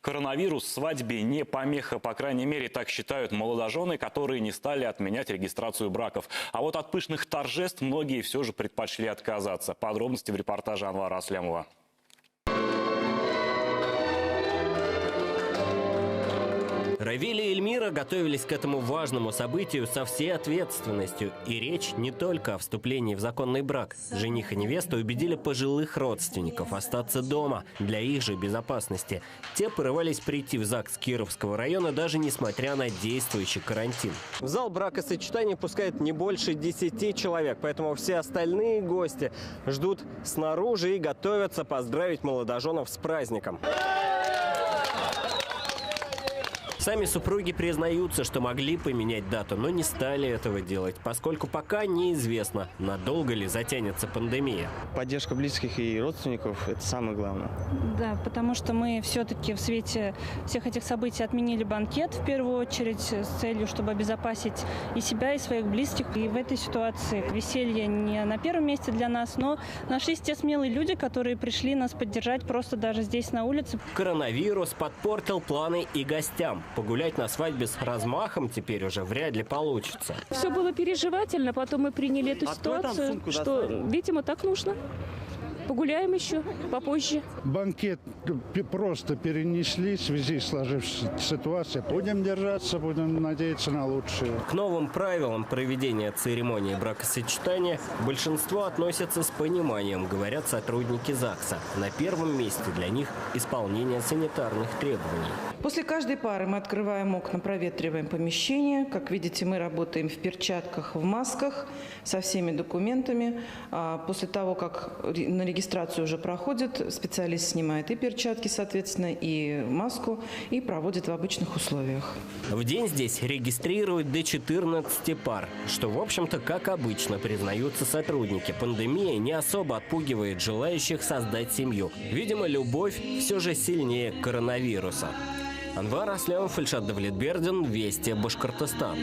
Коронавирус свадьбе не помеха, по крайней мере, так считают молодожены, которые не стали отменять регистрацию браков. А вот от пышных торжеств многие все же предпочли отказаться. Подробности в репортаже Анвара Аслямова. Равиль и Эльмира готовились к этому важному событию со всей ответственностью. И речь не только о вступлении в законный брак. Жених и невеста убедили пожилых родственников остаться дома для их же безопасности. Те порывались прийти в ЗАГС Кировского района, даже несмотря на действующий карантин. В зал бракосочетания пускают не больше 10 человек, поэтому все остальные гости ждут снаружи и готовятся поздравить молодоженов с праздником. Сами супруги признаются, что могли поменять дату, но не стали этого делать, поскольку пока неизвестно, надолго ли затянется пандемия. Поддержка близких и родственников – это самое главное. Да, потому что мы все-таки в свете всех этих событий отменили банкет в первую очередь с целью, чтобы обезопасить и себя, и своих близких. И в этой ситуации веселье не на первом месте для нас, но нашлись те смелые люди, которые пришли нас поддержать просто даже здесь на улице. Коронавирус подпортил планы и гостям. Погулять на свадьбе с размахом теперь уже вряд ли получится. Все было переживательно, потом мы приняли эту ситуацию, что, видимо, так нужно. Погуляем еще попозже. Банкет просто перенесли в связи с сложившейся ситуацией. Будем держаться, будем надеяться на лучшее. К новым правилам проведения церемонии бракосочетания большинство относятся с пониманием, говорят сотрудники ЗАГСа. На первом месте для них исполнение санитарных требований. После каждой пары мы открываем окна, проветриваем помещение. Как видите, мы работаем в перчатках, в масках, со всеми документами. После того, как на регистрацию уже проходит, специалист снимает и перчатки, соответственно, и маску, и проводит в обычных условиях. В день здесь регистрируют до 14 пар, что, в общем-то, как обычно, признаются сотрудники. Пандемия не особо отпугивает желающих создать семью. Видимо, любовь все же сильнее коронавируса. Анвар Аслямов, Ильшат Давлетбердин, Вести, Башкортостан.